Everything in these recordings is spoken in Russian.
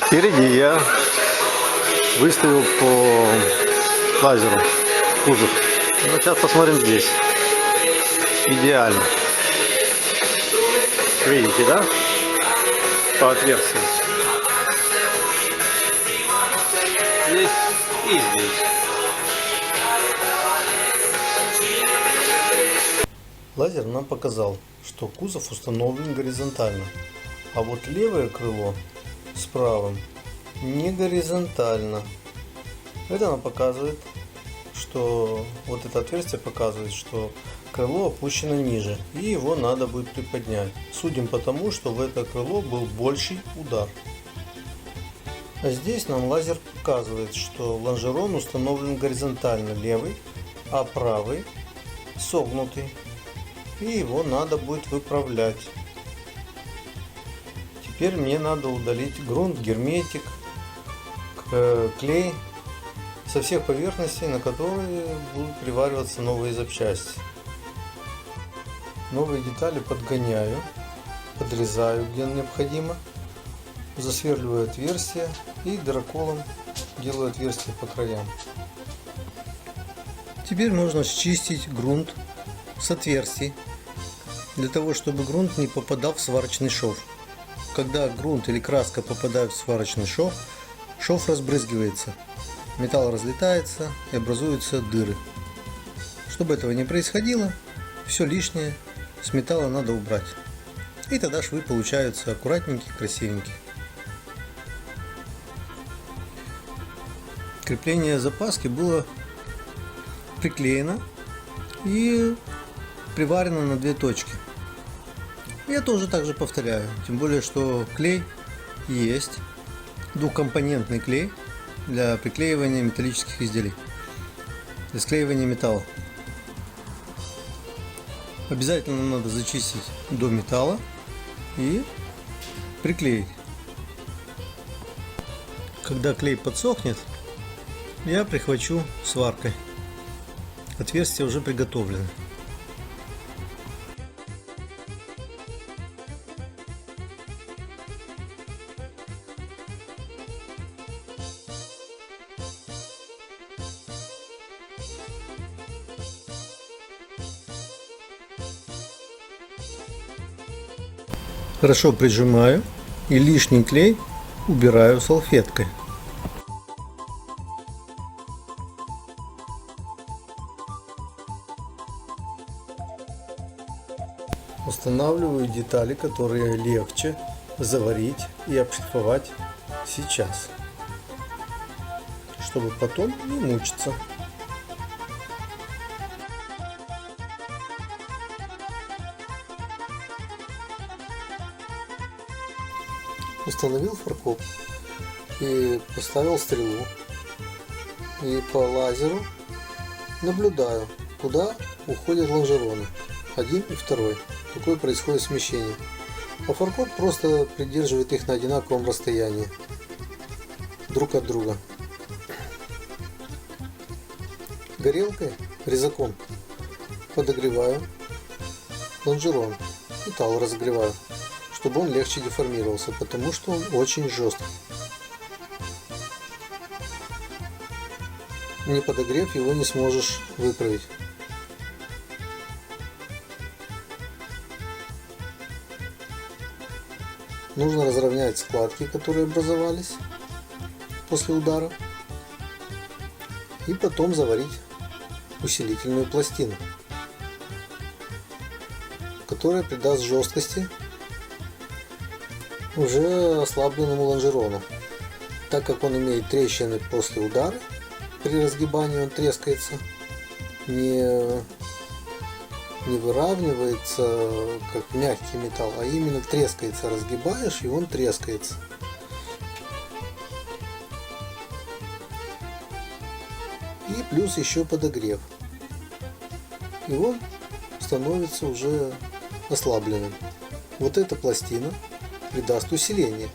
Спереди я выставил по лазеру кузов. Ну, сейчас посмотрим здесь. Идеально. Видите, да? По отверстию. Здесь и здесь. Лазер нам показал, что кузов установлен горизонтально, а вот левое крыло с правым не горизонтально. Это нам показывает, что вот это отверстие показывает, что крыло опущено ниже, и его надо будет приподнять. Судим по тому, что в это крыло был больший удар. А здесь нам лазер показывает, что лонжерон установлен горизонтально левый, а правый согнутый, и его надо будет выправлять. Теперь мне надо удалить грунт, герметик, клей со всех поверхностей, на которые будут привариваться новые запчасти. Новые детали подгоняю, подрезаю где необходимо, засверливаю отверстия и дыроколом делаю отверстия по краям. Теперь нужно счистить грунт с отверстий, для того чтобы грунт не попадал в сварочный шов. Когда грунт или краска попадают в сварочный шов, шов разбрызгивается, металл разлетается и образуются дыры. Чтобы этого не происходило, все лишнее с металла надо убрать. И тогда швы получаются аккуратненькие, красивенькие. Крепление запаски было приклеено и приварено на 2 точки. Я тоже также повторяю, тем более что клей есть, двухкомпонентный клей для приклеивания металлических изделий, для склеивания металла. Обязательно надо зачистить до металла и приклеить. Когда клей подсохнет, я прихвачу сваркой. Отверстия уже приготовлены. Хорошо прижимаю и лишний клей убираю салфеткой. Устанавливаю детали, которые легче заварить и обшлифовать сейчас, чтобы потом не мучиться. Установил фаркоп и поставил стрелу, и по лазеру наблюдаю, куда уходят лонжероны, один и второй. Такое происходит смещение. А фаркоп просто придерживает их на одинаковом расстоянии друг от друга. Горелкой, резаком подогреваю лонжерон, металл разогреваю, чтобы он легче деформировался, потому что он очень жесткий. Не подогрев, его не сможешь выправить. Нужно разровнять складки, которые образовались после удара, и потом заварить усилительную пластину, которая придаст жесткости уже ослабленному лонжерону. Так как он имеет трещины после удара, при разгибании он трескается, не выравнивается как мягкий металл, а именно трескается. Разгибаешь, и он трескается. И плюс еще подогрев, и он становится уже ослабленным. Вот эта пластина придаст усиление.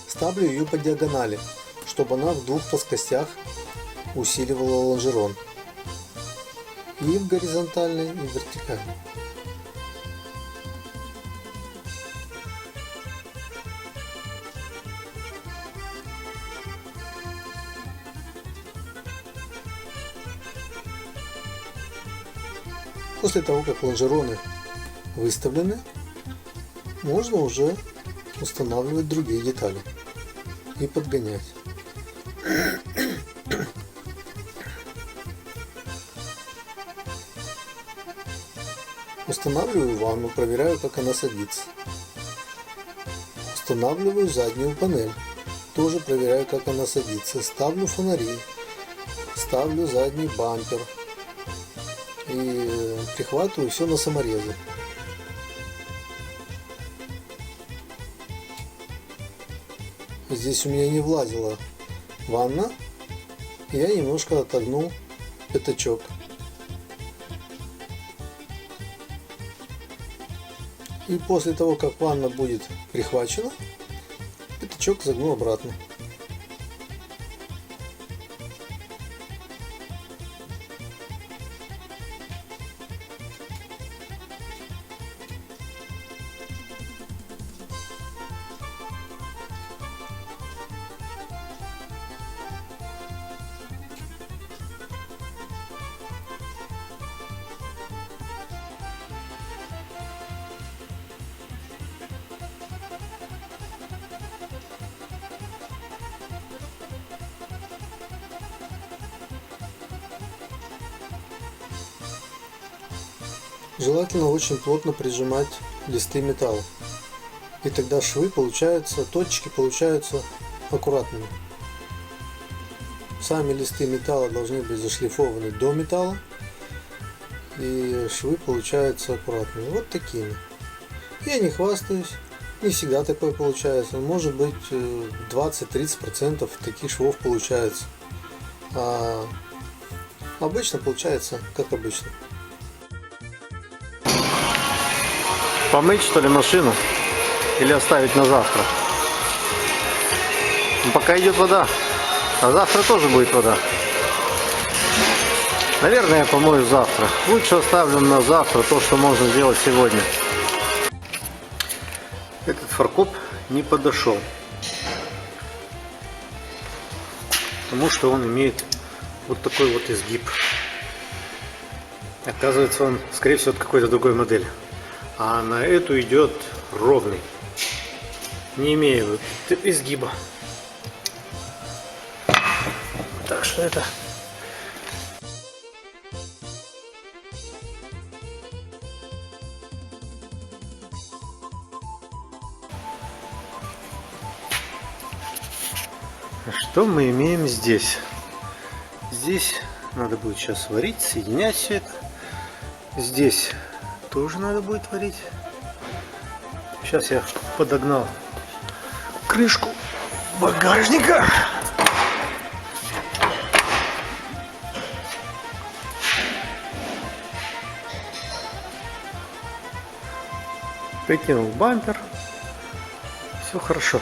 Ставлю ее по диагонали, чтобы она в 2 плоскостях усиливала лонжерон. И в горизонтальной, и в вертикальной. После того, как лонжероны выставлены, можно уже устанавливать другие детали и подгонять. Устанавливаю ванну, проверяю, как она садится. Устанавливаю заднюю панель, тоже проверяю, как она садится. Ставлю фонари, ставлю задний бампер и прихватываю все на саморезы. Здесь у меня не влазила ванна, я немножко отогнул пятачок. И после того, как ванна будет прихвачена, пятачок загну обратно. Желательно очень плотно прижимать листы металла. И тогда швы получаются, точки получаются аккуратными. Сами листы металла должны быть зашлифованы до металла. И швы получаются аккуратными. Вот такими. Я не хвастаюсь. Не всегда такое получается. Может быть 20-30% таких швов получается. А обычно получается как обычно. Помыть, что ли, машину? Или оставить на завтра? Ну, пока идет вода. А завтра тоже будет вода. Наверное, я помою завтра. Лучше оставлю на завтра то, что можно сделать сегодня. Этот фаркоп не подошел. Потому что он имеет вот такой вот изгиб. Оказывается, он, скорее всего, от какой-то другой модели. А на эту идет ровный, не имея вот изгиба. Так что это что мы имеем здесь? Здесь надо будет сейчас варить, соединять все это. Здесь тоже надо будет варить. Сейчас я подогнал крышку багажника. Прикинул бампер. Все хорошо.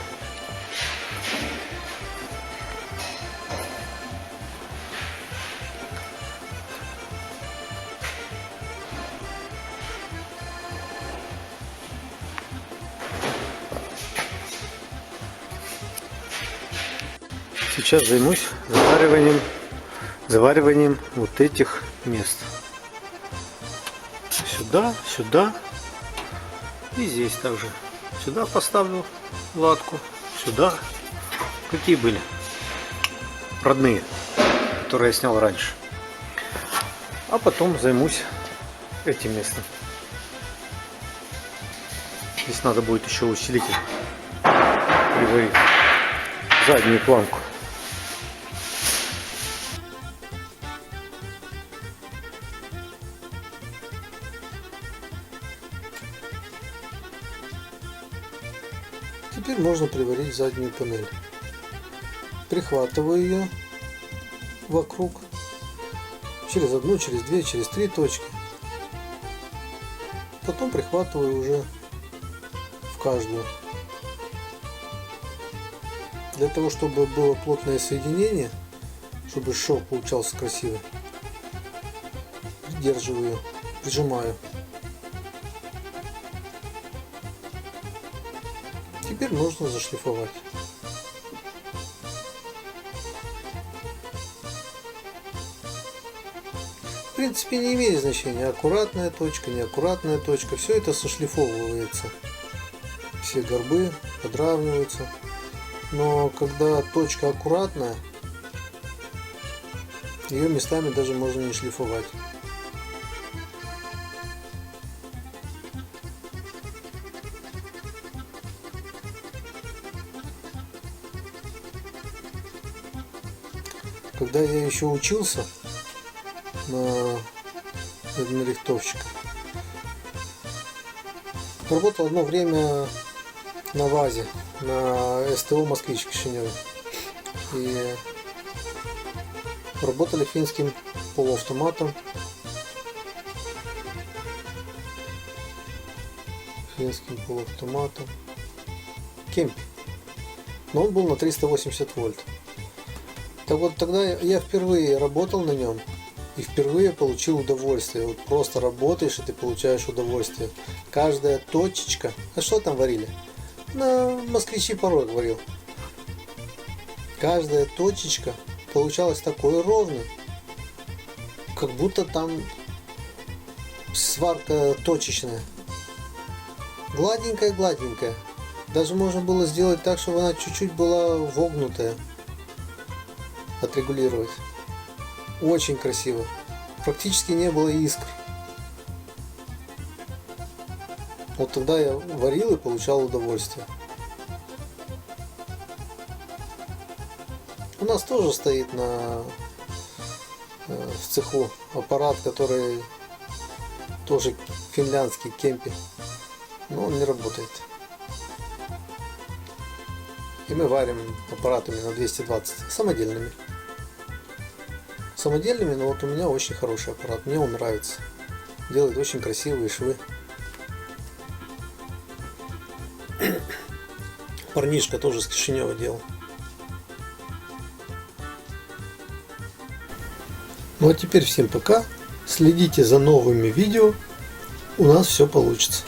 Сейчас займусь завариванием вот этих мест. Сюда, сюда и здесь также. Сюда поставлю латку, сюда. Какие были? Родные, которые я снял раньше. А потом займусь этим местом. Здесь надо будет еще усилитель приварить, заднюю планку. Теперь можно приварить заднюю панель. Прихватываю ее вокруг, через одну, через две, через три точки. Потом прихватываю уже в каждую. Для того, чтобы было плотное соединение, чтобы шов получался красивый, придерживаю, прижимаю. Теперь нужно зашлифовать. В принципе не имеет значения, аккуратная точка, неаккуратная точка, все это сошлифовывается. Все горбы подравниваются. Но когда точка аккуратная, ее местами даже можно не шлифовать. Когда я еще учился на рихтовщика, работал одно время на ВАЗе, на СТО «Москвич» в Кишиневе. И работали финским полуавтоматом. Кемпи. Но он был на 380 вольт. Так вот, тогда я впервые работал на нем и впервые получил удовольствие. Вот просто работаешь и ты получаешь удовольствие. Каждая точечка. А что там варили? На москвичи порог варил. Каждая точечка получалась такой ровной, как будто там сварка точечная. Гладенькая. Даже можно было сделать так, чтобы она чуть-чуть была вогнутая. Отрегулировать. Очень красиво. Практически не было искр. Вот тогда я варил и получал удовольствие. У нас тоже стоит в цеху аппарат, который тоже финляндский, Кемпи. Но он не работает. И мы варим аппаратами на 220, самодельными. Но вот у меня очень хороший аппарат, мне он нравится. Делает очень красивые швы. Парнишка тоже с Кишинева делал. Ну а теперь всем пока. Следите за новыми видео. У нас все получится.